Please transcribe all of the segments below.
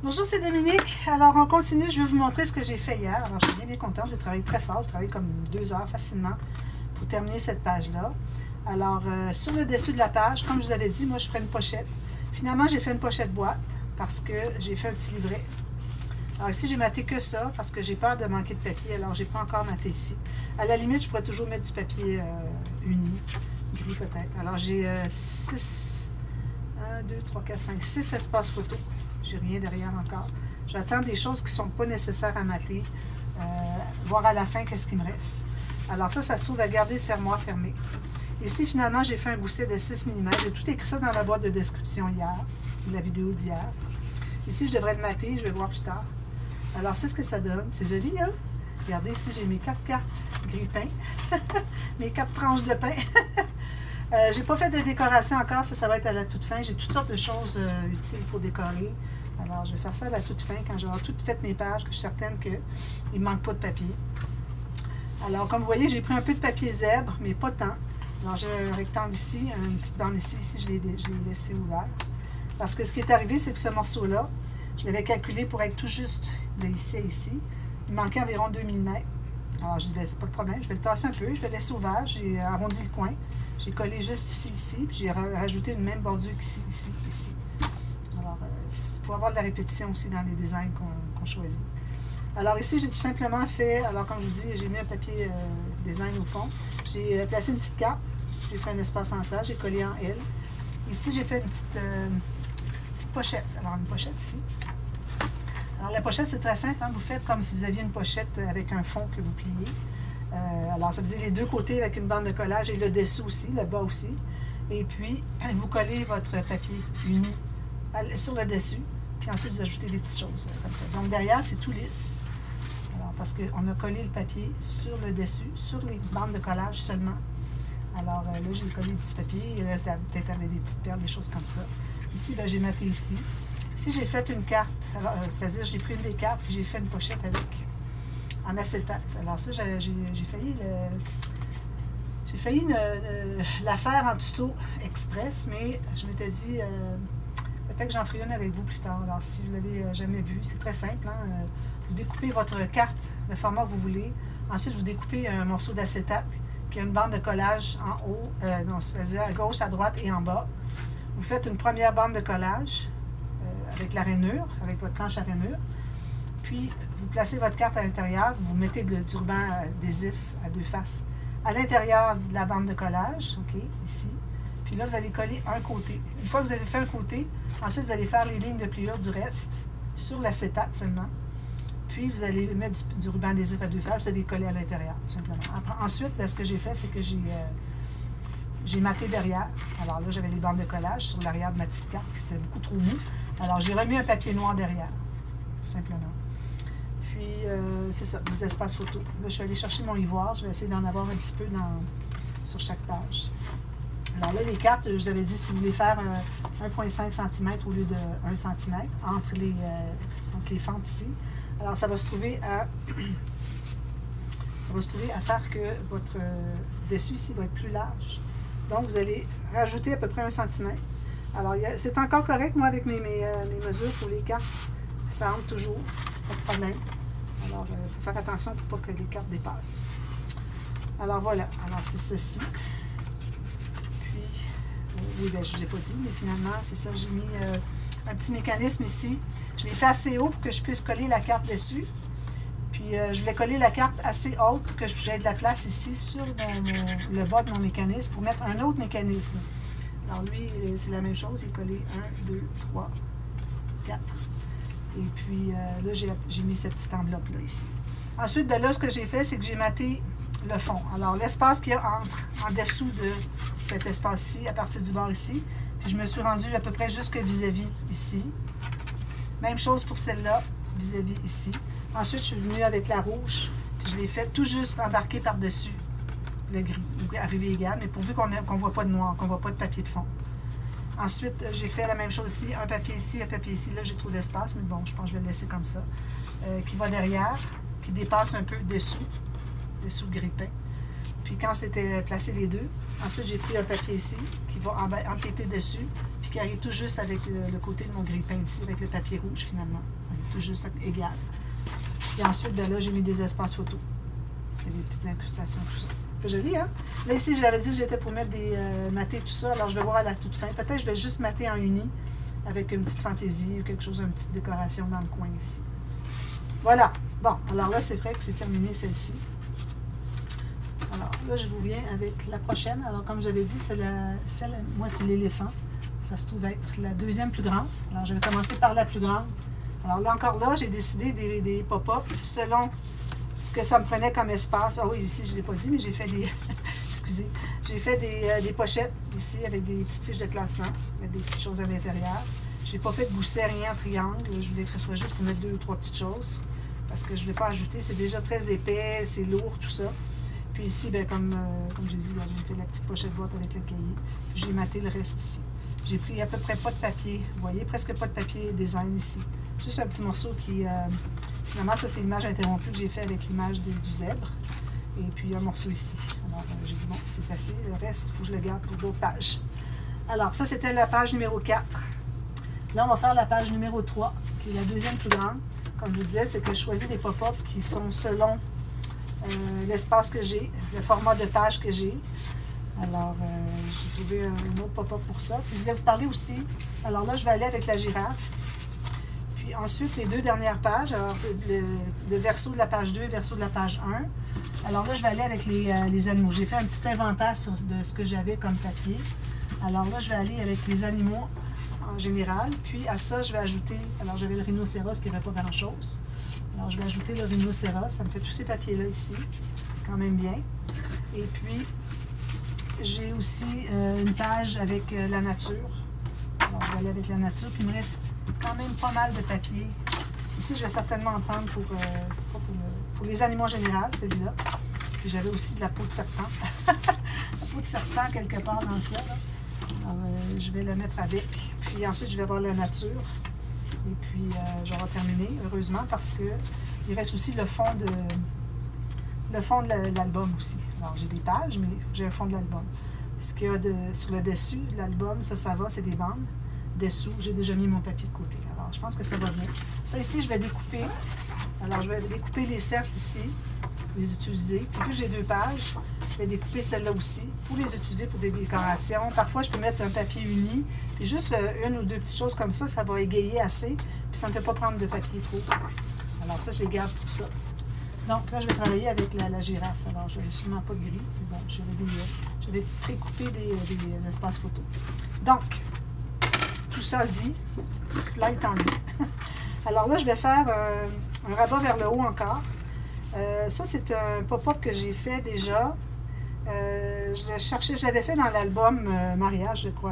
Bonjour, c'est Dominique. Alors, on continue. Je vais vous montrer ce que j'ai fait hier. Alors, je suis bien contente. J'ai travaillé très fort. J'ai travaillé comme 2 heures facilement pour terminer cette page-là. Alors, sur le dessus de la page, comme je vous avais dit, moi, je ferai une pochette. Finalement, j'ai fait une pochette boîte parce que j'ai fait un petit livret. Alors ici, j'ai maté que ça parce que j'ai peur de manquer de papier. Alors, j'ai pas encore maté ici. À la limite, je pourrais toujours mettre du papier uni, gris peut-être. Alors, j'ai 6, 1, 2, 3, 4, 5, 6 espaces photos. J'ai rien derrière encore. J'attends des choses qui ne sont pas nécessaires à mater, voir à la fin qu'est-ce qui me reste. Alors ça se trouve à garder le fermoir fermé. Ici, finalement, j'ai fait un gousset de 6 mm. J'ai tout écrit ça dans la boîte de description hier, la vidéo d'hier. Ici, je devrais le mater, je vais voir plus tard. Alors, c'est ce que ça donne. C'est joli, hein? Regardez, ici, j'ai mes 4 cartes grille-pain, mes 4 tranches de pain. J'ai pas fait de décoration encore, ça va être à la toute fin. J'ai toutes sortes de choses utiles pour décorer. Alors, je vais faire ça à la toute fin, quand j'aurai toutes fait mes pages, que je suis certaine qu'il ne manque pas de papier. Alors, comme vous voyez, j'ai pris un peu de papier zèbre, mais pas tant. Alors, j'ai un rectangle ici, une petite bande ici, je l'ai laissé ouvert. Parce que ce qui est arrivé, c'est que ce morceau-là, je l'avais calculé pour être tout juste de ici à ici. Il manquait environ 2 mm. Alors, je dis, c'est pas de problème, je vais le tasser un peu, je vais le laisser ouvert, j'ai arrondi le coin. J'ai collé juste ici, puis j'ai rajouté une même bordure qu'ici, ici. Alors, il faut avoir de la répétition aussi dans les designs qu'on choisit. Alors ici, j'ai tout simplement fait, alors comme je vous dis, j'ai mis un papier design au fond. J'ai placé une petite carte, j'ai fait un espace en ça, j'ai collé en L. Ici, j'ai fait une petite pochette. Alors, une pochette ici. Alors, la pochette, c'est très simple, hein? Vous faites comme si vous aviez une pochette avec un fond que vous pliez. Alors, ça veut dire les deux côtés avec une bande de collage et le dessous aussi, le bas aussi. Et puis, vous collez votre papier uni sur le dessus. Puis ensuite, vous ajoutez des petites choses comme ça. Donc, derrière, c'est tout lisse. Alors, parce qu'on a collé le papier sur le dessus, sur les bandes de collage seulement. Alors, là, j'ai collé des petits papiers. Il reste peut-être avec des petites perles, des choses comme ça. Ici, ben, j'ai maté ici. Ici, j'ai fait une carte. C'est-à-dire, j'ai pris une des cartes puis j'ai fait une pochette avec. En acétate. Alors ça, j'ai failli la faire en tuto express, mais je m'étais dit, peut-être que j'en ferai une avec vous plus tard. Alors si vous ne l'avez jamais vu, c'est très simple. Hein? Vous découpez votre carte, le format que vous voulez. Ensuite, vous découpez un morceau d'acétate qui a une bande de collage en haut, c'est-à-dire à gauche, à droite et en bas. Vous faites une première bande de collage avec la rainure, avec votre planche à rainure. Puis, vous placez votre carte à l'intérieur, vous mettez du ruban adhésif à 2 faces à l'intérieur de la bande de collage, OK, ici. Puis là, vous allez coller un côté. Une fois que vous avez fait un côté, ensuite, vous allez faire les lignes de pliure du reste sur l'acétate seulement. Puis, vous allez mettre du ruban adhésif à 2 faces, vous allez coller à l'intérieur, tout simplement. Ensuite, ce que j'ai fait, c'est que j'ai maté derrière. Alors là, j'avais les bandes de collage sur l'arrière de ma petite carte, qui c'était beaucoup trop mou. Alors, j'ai remis un papier noir derrière, tout simplement. Puis, c'est ça, les espaces photos. Là, je suis allée chercher mon ivoire. Je vais essayer d'en avoir un petit peu sur chaque page. Alors là, les cartes, je vous avais dit, si vous voulez faire 1,5 cm au lieu de 1 cm entre les fentes ici, alors ça va se trouver à faire que votre dessus ici va être plus large. Donc, vous allez rajouter à peu près 1 cm. Alors, c'est encore correct, moi, avec mes mesures pour les cartes. Ça entre toujours, pas de problème. Alors, il faut faire attention pour pas que les cartes dépassent. Alors, voilà. Alors, c'est ceci. Puis, oui, ben, je ne l'ai pas dit, mais finalement, c'est ça. J'ai mis un petit mécanisme ici. Je l'ai fait assez haut pour que je puisse coller la carte dessus. Puis, je voulais coller la carte assez haute pour que j'ai de la place ici sur le bas de mon mécanisme pour mettre un autre mécanisme. Alors, lui, c'est la même chose. Il est collé 1, 2, 3, 4. Et puis là, j'ai mis cette petite enveloppe-là ici. Ensuite, ben là, ce que j'ai fait, c'est que j'ai maté le fond. Alors, l'espace qu'il y a en dessous de cet espace-ci, à partir du bord ici, puis je me suis rendue à peu près jusque vis-à-vis ici. Même chose pour celle-là, vis-à-vis ici. Ensuite, je suis venue avec la rouge, puis je l'ai fait tout juste embarquer par-dessus le gris, arrivé égal, mais pourvu qu'on ne voit pas de noir, qu'on ne voit pas de papier de fond. Ensuite, j'ai fait la même chose ici, un papier ici, un papier ici. Là, j'ai trop d'espace, mais bon, je pense que je vais le laisser comme ça. Qui va derrière, qui dépasse un peu dessous le grille-pain. Puis quand c'était placé les deux, ensuite j'ai pris un papier ici, qui va empiéter dessus, puis qui arrive tout juste avec le côté de mon grille-pain ici, avec le papier rouge finalement. Tout juste égal. Et ensuite, ben là, j'ai mis des espaces photos. C'est des petites incrustations, tout ça. Un peu joli, hein? Là, ici, je l'avais dit, j'étais pour mettre des matés, tout ça. Alors, je vais voir à la toute fin. Peut-être que je vais juste mater en uni avec une petite fantaisie ou quelque chose, une petite décoration dans le coin ici. Voilà. Bon, alors là, c'est vrai que c'est terminé celle-ci. Alors là, je vous viens avec la prochaine. Alors, comme j'avais dit, moi, c'est l'éléphant. Ça se trouve être la deuxième plus grande. Alors, je vais commencer par la plus grande. Alors là, encore là, j'ai décidé des pop-up selon ce que ça me prenait comme espace. Ah oui, ici, je ne l'ai pas dit, mais j'ai fait des... excusez. J'ai fait des pochettes ici avec des petites fiches de classement, mettre des petites choses à l'intérieur. Je n'ai pas fait de gousset, rien en triangle. Je voulais que ce soit juste pour mettre 2 ou 3 petites choses. Parce que je ne l'ai pas ajouté. C'est déjà très épais, c'est lourd, tout ça. Puis ici, bien, comme j'ai dit, j'ai fait la petite pochette boîte avec le cahier. J'ai maté le reste ici. J'ai pris à peu près pas de papier. Vous voyez, presque pas de papier design ici. Juste un petit morceau qui... finalement, ça, c'est l'image interrompue que j'ai fait avec l'image du zèbre. Et puis, un morceau ici. Alors, j'ai dit, bon, c'est assez. Le reste, il faut que je le garde pour d'autres pages. Alors, ça, c'était la page numéro 4. Là, on va faire la page numéro 3, qui est la deuxième plus grande. Comme je vous disais, c'est que je choisis des pop-up qui sont selon l'espace que j'ai, le format de page que j'ai. Alors, j'ai trouvé un autre pop-up pour ça. Puis, je voulais vous parler aussi. Alors là, je vais aller avec la girafe. Puis ensuite, les 2 dernières pages, alors le verso de la page 2 et le verso de la page 1. Alors là, je vais aller avec les animaux. J'ai fait un petit inventaire de ce que j'avais comme papier. Alors là, je vais aller avec les animaux en général. Puis à ça, je vais ajouter, alors j'avais le rhinocéros qui n'avait pas grand-chose. Alors je vais ajouter le rhinocéros. Ça me fait tous ces papiers-là ici. Quand même bien. Et puis, j'ai aussi une page avec la nature. Alors, je vais aller avec la nature, puis il me reste quand même pas mal de papier. Ici, je vais certainement en prendre pour les animaux en général, celui-là. Puis j'avais aussi de la peau de serpent. La peau de serpent quelque part dans ça. Là. Alors, je vais la mettre avec. Puis ensuite, je vais avoir la nature. Et puis, j'aurai terminé, heureusement, parce que il reste aussi le fond de l'album aussi. Alors, j'ai des pages, mais j'ai un fond de l'album. Ce qu'il y a sur le dessus de l'album, ça va, c'est des bandes. Dessous, j'ai déjà mis mon papier de côté. Alors, je pense que ça va bien. Ça ici, je vais découper. Alors, je vais découper les cercles ici, pour les utiliser. Puis, vu que j'ai 2 pages, je vais découper celle-là aussi, pour les utiliser pour des décorations. Parfois, je peux mettre un papier uni, puis juste 1 ou 2 petites choses comme ça, ça va égayer assez, puis ça ne me fait pas prendre de papier trop. Alors, ça, je les garde pour ça. Donc, là, je vais travailler avec la girafe. Alors, je n'avais sûrement pas de gris. Bon, j'avais précoupé des espaces photos. Donc, tout ça dit, tout cela étant dit. Alors là, je vais faire un rabat vers le haut encore. Ça, c'est un pop-up que j'ai fait déjà. Je l'avais fait dans l'album Mariage, je crois,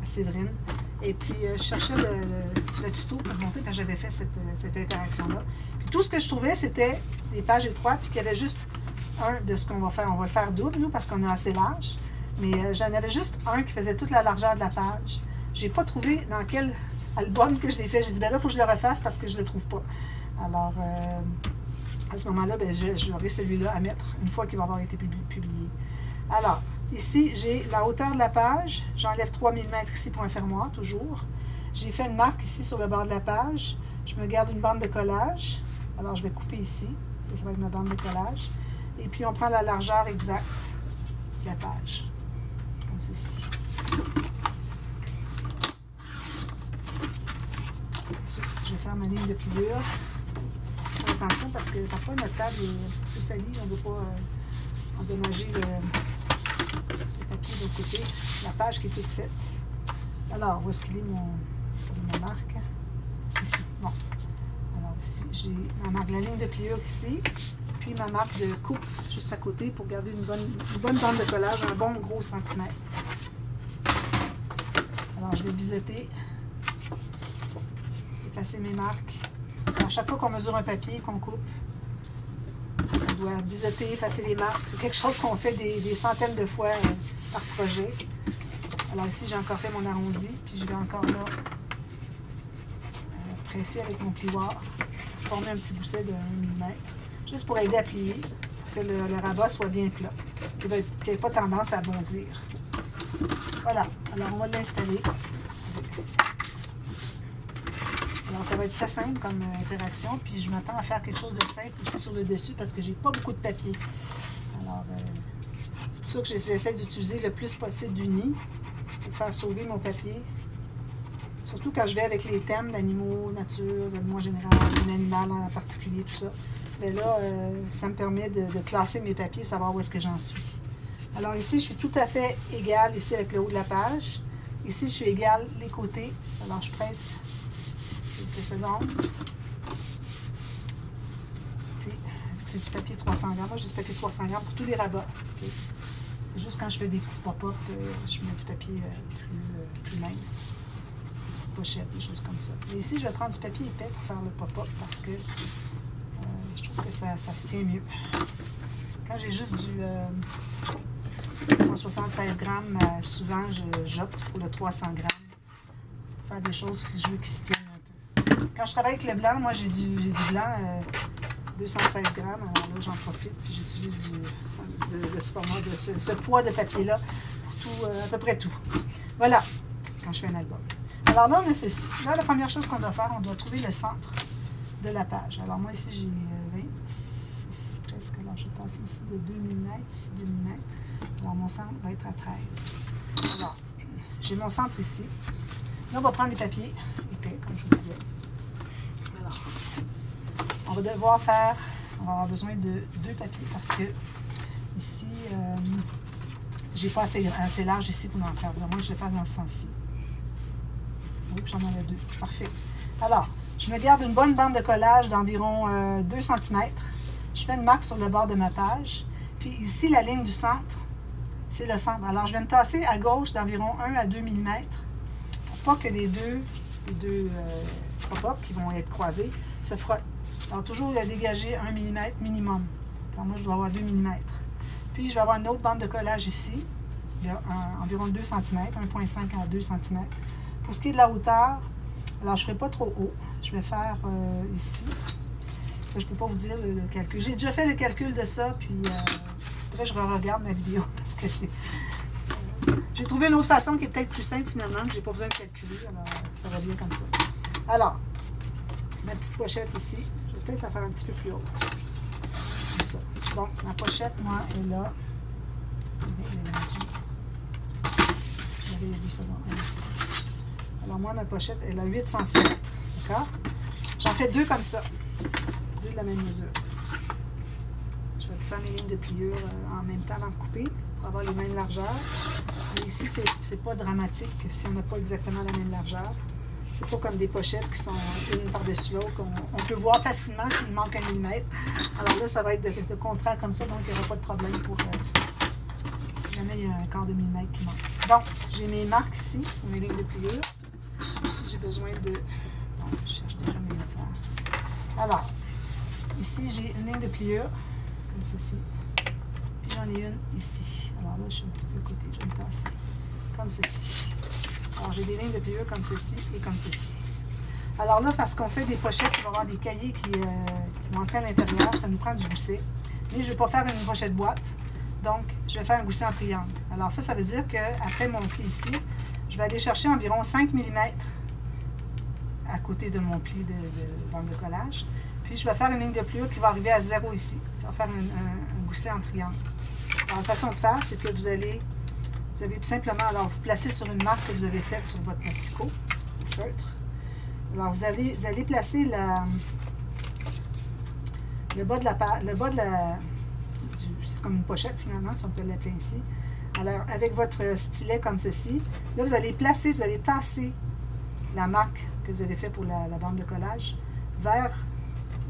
à Séverine. Et puis, je cherchais le tuto pour montrer quand j'avais fait cette interaction-là. Puis, tout ce que je trouvais, c'était des pages étroites, puis qu'il y avait juste un de ce qu'on va faire. On va le faire double, nous, parce qu'on est assez large. Mais j'en avais juste un qui faisait toute la largeur de la page. J'ai pas trouvé dans quel album que je l'ai fait. J'ai dit, ben là, il faut que je le refasse parce que je le trouve pas. Alors, à ce moment-là, ben, j'aurai celui-là à mettre une fois qu'il va avoir été publié. Alors, ici, j'ai la hauteur de la page. J'enlève 3 mm ici pour un fermoir, toujours. J'ai fait une marque ici sur le bord de la page. Je me garde une bande de collage. Alors, je vais couper ici. Ça va être ma bande de collage. Et puis, on prend la largeur exacte de la page. Comme ceci. Ensuite, je vais faire ma ligne de pliure. Faites attention parce que parfois, notre table est un petit peu salie. On ne veut pas endommager le papier de l'autre côté. La page qui est toute faite. Alors, où est-ce qu'il est ma marque? Ici. Bon. Alors, ici, j'ai ma marque de la ligne de pliure ici. Puis ma marque de coupe juste à côté pour garder une bonne bande de collage, un bon gros centimètre. Alors, je vais biseauter, effacer mes marques. Alors, à chaque fois qu'on mesure un papier, qu'on coupe, on doit biseauter, effacer les marques. C'est quelque chose qu'on fait des centaines de fois par projet. Alors ici, j'ai encore fait mon arrondi, puis je vais encore là presser avec mon plioir, former un petit gousset de 1 mm. Juste pour aider à plier, pour que le rabat soit bien plat, qu'il n'ait pas tendance à bondir. Voilà, alors on va l'installer. Excusez. Alors, ça va être très simple comme interaction. Puis, je m'attends à faire quelque chose de simple aussi sur le dessus parce que j'ai pas beaucoup de papier. Alors, c'est pour ça que j'essaie d'utiliser le plus possible du nid pour faire sauver mon papier. Surtout quand je vais avec les thèmes d'animaux, nature, animaux en général, un animal en particulier, tout ça. Mais là, ça me permet de classer mes papiers et savoir où est-ce que j'en suis. Alors ici, je suis tout à fait égale ici avec le haut de la page. Ici, je suis égale les côtés. Alors, je presse quelques secondes. Puis, c'est du papier 300 grammes. Moi, j'ai du papier 300 grammes pour tous les rabats. Okay? C'est juste quand je fais des petits pop-up, je mets du papier plus mince. Des petites pochettes, des choses comme ça. Et ici, je vais prendre du papier épais pour faire le pop-up parce que je trouve que ça se tient mieux. Quand j'ai juste du 176 grammes, souvent j'opte pour le 300 grammes pour faire des choses que je veux qui se tiennent un peu. Quand je travaille avec le blanc, moi j'ai du blanc 216 grammes, alors là j'en profite puis j'utilise de ce format, de ce poids de papier-là pour à peu près tout. Voilà, quand je fais un album. Alors là, on a ceci. Là, la première chose qu'on doit faire, on doit trouver le centre de la page. Alors moi ici j'ai 26 presque, alors je vais passer ici de 2 mm, ici 2 mm. Alors mon centre va être à 13. Alors, j'ai mon centre ici. Là, on va prendre les papiers épais, comme je vous disais. Alors, on va devoir faire, on va avoir besoin de 2 papiers parce que ici, j'ai pas assez large ici pour en faire. Vraiment, je vais faire dans ce sens-ci. Oui, j'en avais 2. Parfait. Alors, je me garde une bonne bande de collage d'environ 2 cm. Je fais une marque sur le bord de ma page. Puis ici, la ligne du centre, c'est le centre. Alors, je vais me tasser à gauche d'environ 1 à 2 mm pour pas que les deux pop-up qui vont être croisés se frottent. Alors, toujours dégager 1 mm minimum. Alors, moi, je dois avoir 2 mm. Puis, je vais avoir une autre bande de collage ici, de environ 2 cm, 1,5 à 2 cm. Pour ce qui est de la hauteur, alors, je ne ferai pas trop haut. Je vais faire ici. Je ne peux pas vous dire le calcul. J'ai déjà fait le calcul de ça, puis je regarde ma vidéo parce que j'ai trouvé une autre façon qui est peut-être plus simple finalement, que je n'ai pas besoin de calculer. Alors, ça va bien comme ça. Alors, ma petite pochette ici, je vais peut-être la faire un petit peu plus haute. Comme ça. Donc, ma pochette, moi, est là. J'avais 2 secondes. Ici. Alors, moi, ma pochette, elle a 8 cm. D'accord? J'en fais 2 comme ça. 2 de la même mesure. Je vais faire mes lignes de pliure en même temps avant de couper pour avoir les mêmes largeurs. Et ici, c'est pas dramatique si on n'a pas exactement la même largeur. C'est pas comme des pochettes qui sont une par-dessus l'autre. On peut voir facilement s'il manque 1 mm. Alors là, ça va être de contraire comme ça, donc il n'y aura pas de problème pour si jamais il y a un quart de millimètre qui manque. Donc, j'ai mes marques ici, mes lignes de pliure. Ici, j'ai besoin de... Bon, je cherche déjà mes affaires. Alors, ici, j'ai une ligne de pliure, comme ceci. Puis j'en ai une ici. Alors là, je suis un petit peu à côté, je vais me tasser. Comme ceci. Alors, j'ai des lignes de pliure comme ceci et comme ceci. Alors là, parce qu'on fait des pochettes, il va y avoir des cahiers qui vont entrer à l'intérieur, ça nous prend du gousset. Mais je ne vais pas faire une pochette boîte, donc je vais faire un gousset en triangle. Alors ça veut dire qu'après mon pli ici, je vais aller chercher environ 5 mm à côté de mon pli de bande de collage. Puis je vais faire une ligne de pliure qui va arriver à 0 ici. Ça va faire un gousset en triangle. Alors, la façon de faire, c'est que vous avez tout simplement, alors vous placez sur une marque que vous avez faite sur votre massicot, le feutre. Alors vous allez placer le bas de la c'est comme une pochette finalement, si on peut l'appeler ainsi. Alors avec votre stylet comme ceci, là vous allez tasser la marque que vous avez fait pour la bande de collage vers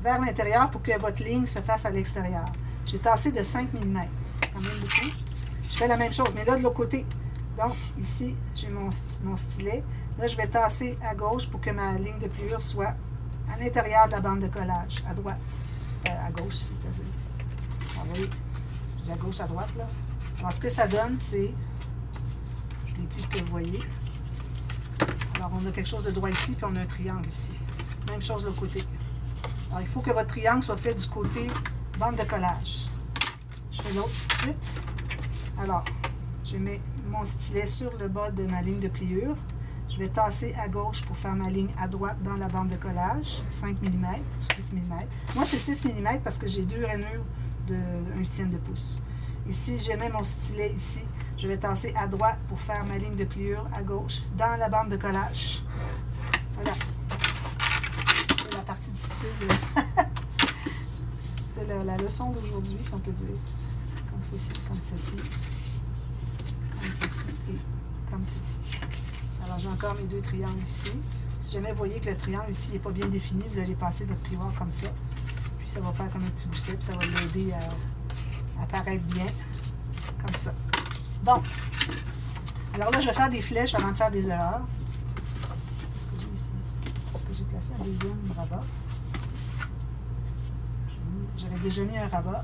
l'intérieur pour que votre ligne se fasse à l'extérieur. J'ai tassé de 5 mm, quand même beaucoup. Je fais la même chose, mais là de l'autre côté. Donc ici, j'ai mon stylet. Là, je vais tasser à gauche pour que ma ligne de pliure soit à l'intérieur de la bande de collage, à droite. À gauche, c'est-à-dire. Alors, vous voyez, je dis à gauche, à droite, là. Alors, ce que ça donne, c'est... Je l'ai pris que vous voyez. Alors, on a quelque chose de droit ici, puis on a un triangle ici. Même chose de l'autre côté. Alors, il faut que votre triangle soit fait du côté bande de collage. Je fais l'autre tout de suite. Alors, je mets mon stylet sur le bas de ma ligne de pliure. Je vais tasser à gauche pour faire ma ligne à droite dans la bande de collage, 5 mm ou 6 mm. Moi, c'est 6 mm parce que j'ai 2 rainures de 1/10 de pouce. Ici, j'ai mis mon stylet ici. Je vais tasser à droite pour faire ma ligne de pliure à gauche dans la bande de collage. Voilà. C'est la partie difficile de la leçon d'aujourd'hui, si on peut dire. Comme ceci, comme ceci, comme ceci et comme ceci. Alors, j'ai encore mes 2 triangles ici. Si jamais vous voyez que le triangle ici n'est pas bien défini, vous allez passer votre plioir comme ça. Puis ça va faire comme un petit gousset, puis ça va l'aider à paraître bien, comme ça. Bon. Alors là, je vais faire des flèches avant de faire des erreurs. Qu'est-ce que j'ai ici? Est-ce que j'ai placé un deuxième rabat? J'avais déjà mis un rabat.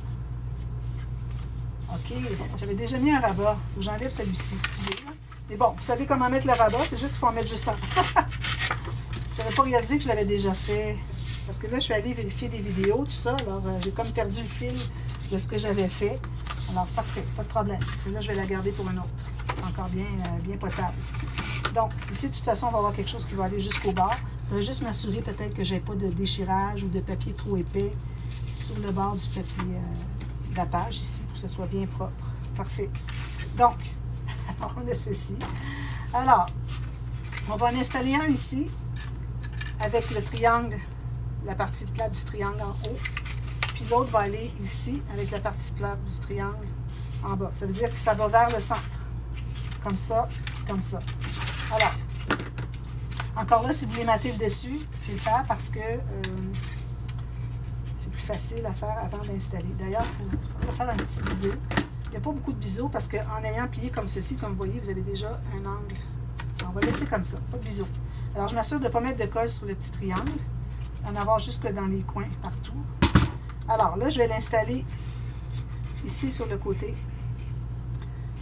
OK, j'avais déjà mis un rabat. J'enlève celui-ci, excusez. Mais bon, vous savez comment mettre le rabat, c'est juste qu'il faut en mettre juste un. Je n'avais pas réalisé que je l'avais déjà fait. Parce que là, je suis allée vérifier des vidéos, tout ça. Alors, j'ai comme perdu le fil de ce que j'avais fait. Alors, c'est parfait, pas de problème. Celle-là, je vais la garder pour une autre. Encore bien, bien potable. Donc, ici, de toute façon, on va avoir quelque chose qui va aller jusqu'au bord. Je vais juste m'assurer peut-être que je n'ai pas de déchirage ou de papier trop épais sur le bord du papier de la page ici, pour que ce soit bien propre. Parfait. Donc, on a ceci. Alors, on va en installer un ici avec le triangle, la partie plate du triangle en haut. Puis l'autre va aller ici avec la partie plate du triangle en bas. Ça veut dire que ça va vers le centre. Comme ça, comme ça. Alors, encore là, si vous voulez mater le dessus, je vais le faire parce que c'est plus facile à faire avant d'installer. D'ailleurs, il faut faire un petit biseau. Il n'y a pas beaucoup de biseaux parce qu'en ayant plié comme ceci, comme vous voyez, vous avez déjà un angle. On va laisser comme ça, pas de biseaux. Alors, je m'assure de ne pas mettre de colle sur le petit triangle, en avoir jusque dans les coins, partout. Alors, là, je vais l'installer ici sur le côté.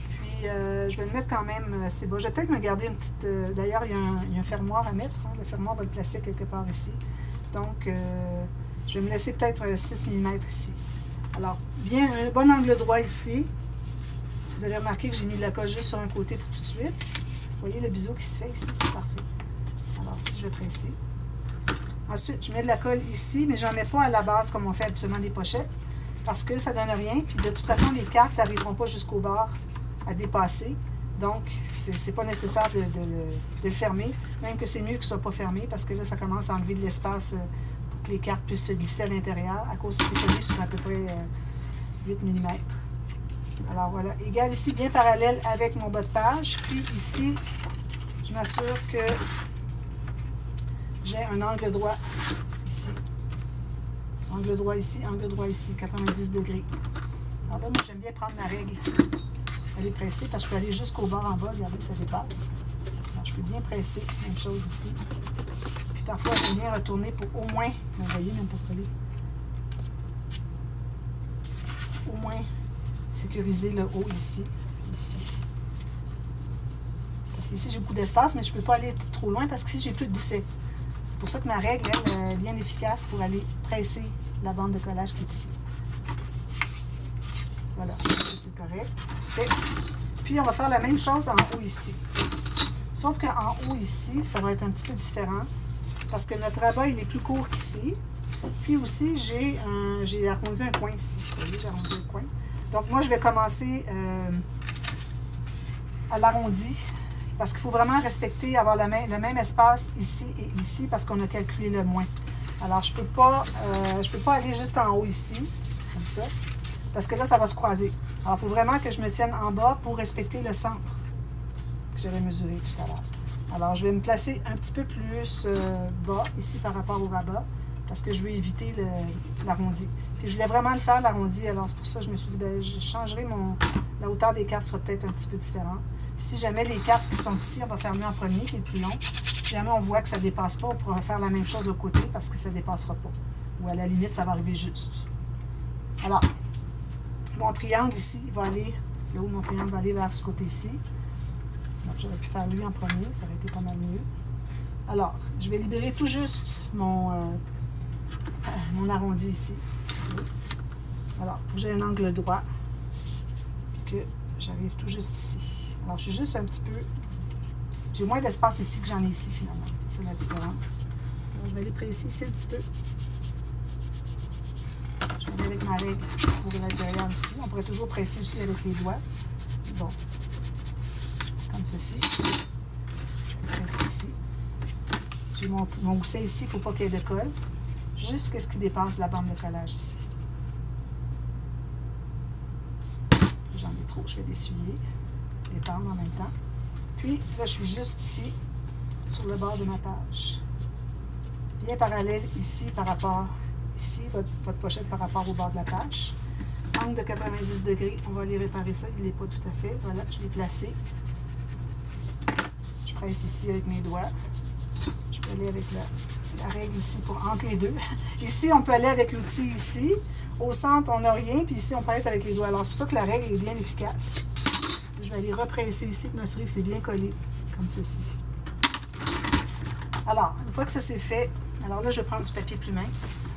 Puis, je vais le mettre quand même, c'est bon. Je vais peut-être me garder une petite... D'ailleurs, il y a un fermoir à mettre. Hein. Le fermoir va le placer quelque part ici. Donc, je vais me laisser peut-être 6 mm ici. Alors, bien un bon angle droit ici. Vous allez remarquer que j'ai mis de la colle juste sur un côté pour tout de suite. Vous voyez le biseau qui se fait ici, c'est parfait. Alors, ici, je vais presser. Ensuite, je mets de la colle ici, mais je n'en mets pas à la base comme on fait habituellement des pochettes, parce que ça ne donne rien. Puis de toute façon, les cartes n'arriveront pas jusqu'au bord à dépasser. Donc, ce n'est pas nécessaire de le fermer, même que c'est mieux que ce ne soit pas fermé, parce que là, ça commence à enlever de l'espace pour que les cartes puissent se glisser à l'intérieur, à cause que c'est collé sur à peu près 8 mm. Alors voilà, égal ici, bien parallèle avec mon bas de page. Puis ici, je m'assure que j'ai un angle droit ici. Angle droit ici, 90 degrés. Alors là, moi, j'aime bien prendre ma règle, aller presser, parce que je peux aller jusqu'au bord en bas, regardez, ça dépasse. Alors, je peux bien presser, même chose ici. Puis parfois, j'aime bien retourner pour au moins, vous voyez, même pas coller, au moins sécuriser le haut ici, ici. Parce que ici, j'ai beaucoup d'espace, mais je ne peux pas aller trop loin parce qu'ici, j'ai plus de gousset. C'est pour ça que ma règle, elle, est bien efficace pour aller presser la bande de collage qui est ici. Voilà, c'est correct. Fait. Puis, on va faire la même chose en haut ici. Sauf qu'en haut ici, ça va être un petit peu différent parce que notre rabat, il est plus court qu'ici. Puis aussi, j'ai arrondi un coin ici. Vous voyez, j'ai arrondi un coin. Donc, moi, je vais commencer à l'arrondi parce qu'il faut vraiment respecter, avoir le même espace ici et ici parce qu'on a calculé le moins. Alors, je peux pas aller juste en haut ici, comme ça, parce que là, ça va se croiser. Alors, il faut vraiment que je me tienne en bas pour respecter le centre que j'avais mesuré tout à l'heure. Alors, je vais me placer un petit peu plus bas ici par rapport au rabat parce que je veux éviter l'arrondi. Puis je voulais vraiment le faire, l'arrondi, alors c'est pour ça que je me suis dit, bien, je changerai la hauteur des cartes sera peut-être un petit peu différente. Puis si jamais les cartes qui sont ici, on va faire mieux en premier, qui est le plus long. Si jamais on voit que ça ne dépasse pas, on pourra faire la même chose de l'autre côté parce que ça ne dépassera pas. Ou à la limite, ça va arriver juste. Alors, mon triangle ici, il va aller, là où mon triangle va aller vers ce côté-ci. Donc j'aurais pu faire lui en premier, ça aurait été pas mal mieux. Alors, je vais libérer tout juste mon arrondi ici. Alors, il faut que j'ai un angle droit, puis que j'arrive tout juste ici. Alors, je suis juste un petit peu J'ai moins d'espace ici que j'en ai ici, finalement. C'est la différence. Alors, je vais aller presser ici un petit peu. Je vais aller avec ma règle pour l'intérieur ici. On pourrait toujours presser aussi avec les doigts. Bon. Comme ceci. Je vais presser ici. J'ai mon gousset ici, il ne faut pas qu'il y ait de colle. Jusqu'à ce qu'il dépasse la bande de collage ici. J'en ai trop, je vais l'essuyer, l'étendre en même temps. Puis là, je suis juste ici, sur le bord de ma page. Bien parallèle ici par rapport, ici, votre pochette par rapport au bord de la page. Angle de 90 degrés, on va aller réparer ça, il n'est pas tout à fait. Voilà, je l'ai placé. Je presse ici avec mes doigts. Je peux aller avec la règle ici pour entre les deux. Ici, on peut aller avec l'outil ici. Au centre, on n'a rien, puis ici, on presse avec les doigts. Alors, c'est pour ça que la règle est bien efficace. Je vais aller represser ici pour m'assurer que c'est bien collé, comme ceci. Alors, une fois que ça c'est fait, alors là, je vais prendre du papier plus mince.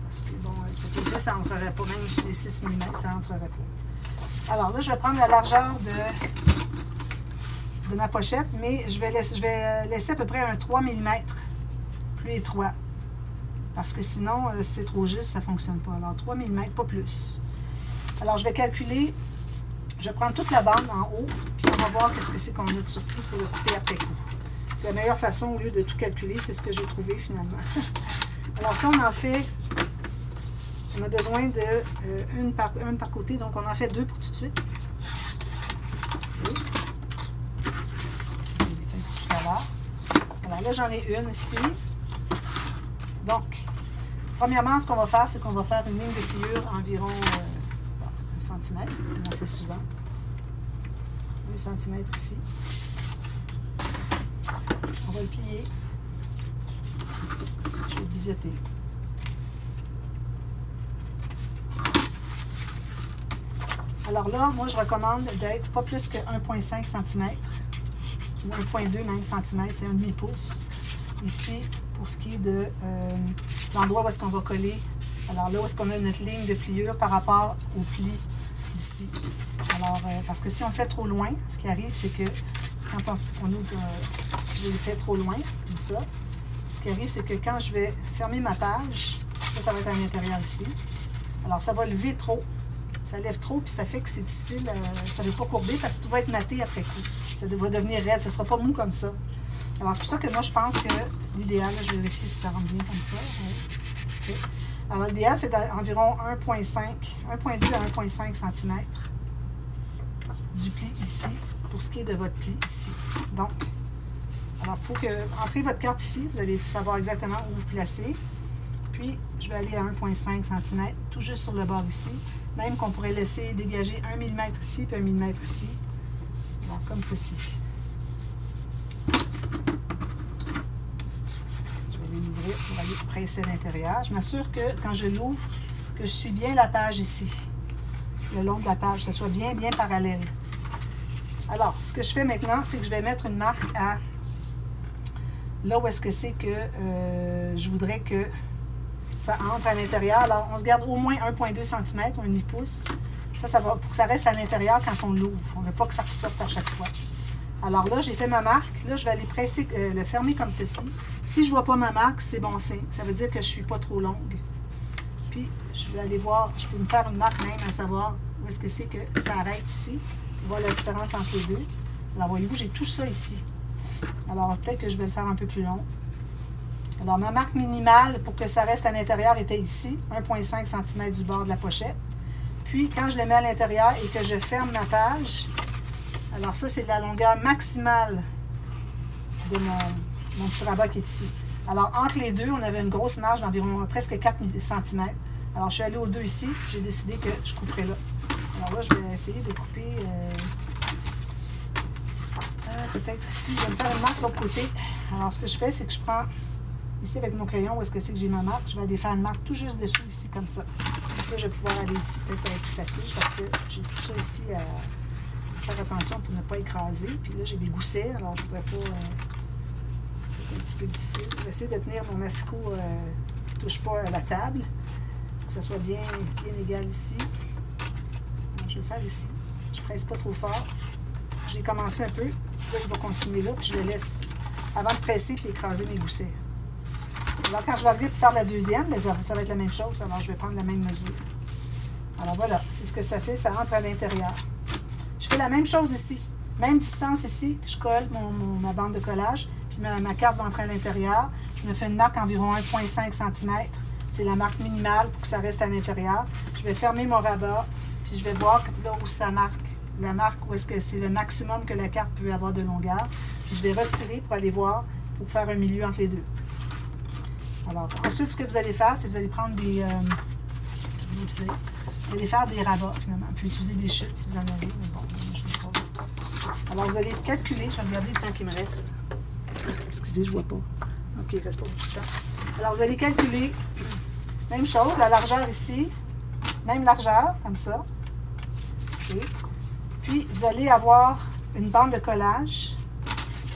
Parce que, bon, le papier là, ça n'entrerait pas, même chez les 6 mm, ça n'entrerait pas. Alors là, je vais prendre la largeur de ma pochette, mais je vais laisser à peu près un 3 mm plus étroit. Parce que sinon, si c'est trop juste, ça ne fonctionne pas. Alors, 3 mm, pas plus. Alors, je vais calculer, je vais prendre toute la bande en haut, puis on va voir qu'est-ce que c'est qu'on a de surplus pour le couper après coup. C'est la meilleure façon, au lieu de tout calculer, c'est ce que j'ai trouvé finalement. Alors, ça, on en fait, on a besoin de une par côté, donc on en fait 2 pour tout de suite. Alors là, j'en ai une ici. Donc, premièrement, ce qu'on va faire, c'est qu'on va faire une ligne de pliure environ 1 cm. On en fait souvent. 1 cm ici. On va le plier. Je vais le biseauter. Alors là, moi, je recommande d'être pas plus que 1,5 cm. Ou 1,2 même centimètre, c'est un demi-pouce. Ici, pour ce qui est de l'endroit où est-ce qu'on va coller. Alors là, où est-ce qu'on a notre ligne de pliure par rapport au pli d'ici. Alors, parce que si on le fait trop loin, ce qui arrive, c'est que quand on ouvre, si je le fais trop loin, comme ça, ce qui arrive, c'est que quand je vais fermer ma page, ça va être à l'intérieur ici. Alors, ça va lever trop. Ça lève trop, puis ça fait que c'est difficile, ça ne veut pas courber parce que tout va être maté après coup. Ça va devenir raide, ça ne sera pas mou comme ça. Alors, c'est pour ça que moi, je pense que l'idéal, je vérifie si ça rentre bien comme ça. Oui. Okay. Alors, l'idéal, c'est d'environ 1,2 à 1,5 cm du pli ici, pour ce qui est de votre pli ici. Donc, alors, il faut que entrez votre carte ici, vous allez savoir exactement où vous placez. Puis, je vais aller à 1,5 cm, tout juste sur le bord ici. Même qu'on pourrait laisser dégager 1 mm ici, puis 1 mm ici. Alors, comme ceci. Je vais l'ouvrir pour aller presser à l'intérieur. Je m'assure que quand je l'ouvre, que je suis bien la page ici. Le long de la page, que ce soit bien parallèle. Alors, ce que je fais maintenant, c'est que je vais mettre une marque à là où est-ce que c'est que je voudrais que ça entre à l'intérieur. Alors, on se garde au moins 1,2 cm, un demi-pouce. Ça va pour que ça reste à l'intérieur quand on l'ouvre. On ne veut pas que ça ressorte à chaque fois. Alors là, j'ai fait ma marque. Là, je vais aller presser, le fermer comme ceci. Si je ne vois pas ma marque, c'est bon signe. Ça veut dire que je ne suis pas trop longue. Puis, je vais aller voir, je peux me faire une marque même à savoir où est-ce que c'est que ça arrête ici. On voit la différence entre les deux. Alors, voyez-vous, j'ai tout ça ici. Alors, peut-être que je vais le faire un peu plus long. Alors, ma marque minimale pour que ça reste à l'intérieur était ici, 1,5 cm du bord de la pochette. Puis, quand je le mets à l'intérieur et que je ferme ma page, alors ça, c'est la longueur maximale de mon petit rabat qui est ici. Alors, entre les deux, on avait une grosse marge d'environ presque 4 cm. Alors, je suis allée aux deux ici, j'ai décidé que je couperais là. Alors là, je vais essayer de couper peut-être ici. Je vais me faire une marque de l'autre côté. Alors, ce que je fais, c'est que je prends ici avec mon crayon, où est-ce que c'est que j'ai ma marque, je vais aller faire une marque tout juste dessous, ici, comme ça. Donc là, je vais pouvoir aller ici. Peut-être ça va être plus facile parce que j'ai tout ça ici à faire attention pour ne pas écraser. Puis là, j'ai des goussets, alors je ne voudrais pas... c'est un petit peu difficile. Je vais essayer de tenir mon massicot qui ne touche pas à la table, pour que ça soit bien égal ici. Alors, je vais le faire ici. Je ne presse pas trop fort. J'ai commencé un peu. là, je vais continuer là, puis je le laisse avant de presser puis écraser mes goussets. Alors, quand je vais arriver pour faire la deuxième, bien, ça va être la même chose. Alors, je vais prendre la même mesure. Alors, voilà, c'est ce que ça fait. Ça rentre à l'intérieur. Je fais la même chose ici. Même distance ici. Je colle ma bande de collage. Puis ma carte va entrer à l'intérieur. Je me fais une marque environ 1,5 cm. C'est la marque minimale pour que ça reste à l'intérieur. Je vais fermer mon rabat. Puis je vais voir là où ça marque. La marque où est-ce que c'est le maximum que la carte peut avoir de longueur. Puis je vais retirer pour aller voir, pour faire un milieu entre les deux. Alors, ensuite, ce que vous allez faire, c'est que vous allez prendre des feuilles. Vous allez faire des rabats, finalement. Vous pouvez utiliser des chutes si vous en avez. Mais bon, je ne sais pas. Alors, vous allez calculer. Je vais regarder le temps qui me reste. Excusez, je ne vois pas. OK, il ne reste pas beaucoup de temps. Alors, vous allez calculer. Même chose, la largeur ici. Même largeur, comme ça. OK. Puis, vous allez avoir une bande de collage.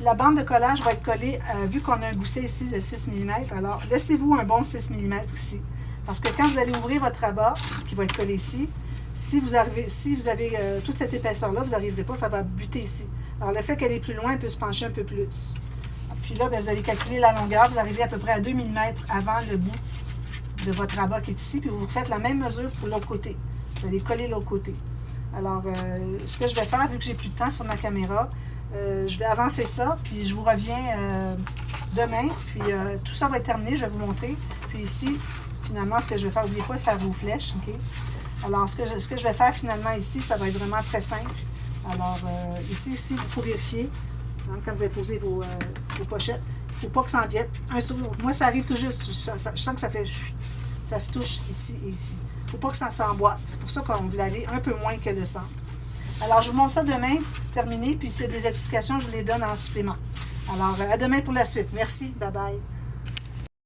La bande de collage va être collée, vu qu'on a un gousset ici de 6 mm, alors laissez-vous un bon 6 mm ici. Parce que quand vous allez ouvrir votre rabat, qui va être collé ici, si vous avez toute cette épaisseur-là, vous n'arriverez pas, ça va buter ici. Alors le fait qu'elle est plus loin, elle peut se pencher un peu plus. Puis là, bien, vous allez calculer la longueur, vous arrivez à peu près à 2 mm avant le bout de votre rabat qui est ici, puis vous refaites la même mesure pour l'autre côté. Vous allez coller l'autre côté. Alors, ce que je vais faire, vu que j'ai plus de temps sur ma caméra, je vais avancer ça, puis je vous reviens demain, puis tout ça va être terminé, je vais vous montrer. Puis ici, finalement, ce que je vais faire, n'oubliez pas de faire vos flèches, OK? Alors, ce que je vais faire finalement ici, ça va être vraiment très simple. Alors, ici, il faut vérifier, hein, quand vous avez posé vos pochettes, il ne faut pas que ça empiète. Moi, ça arrive tout juste, je sens que ça fait, ça se touche ici et ici. Il ne faut pas que ça s'emboîte. C'est pour ça qu'on voulait aller un peu moins que le centre. Alors, je vous montre ça demain, terminé, puis s'il y a des explications, je vous les donne en supplément. Alors, à demain pour la suite. Merci, bye bye.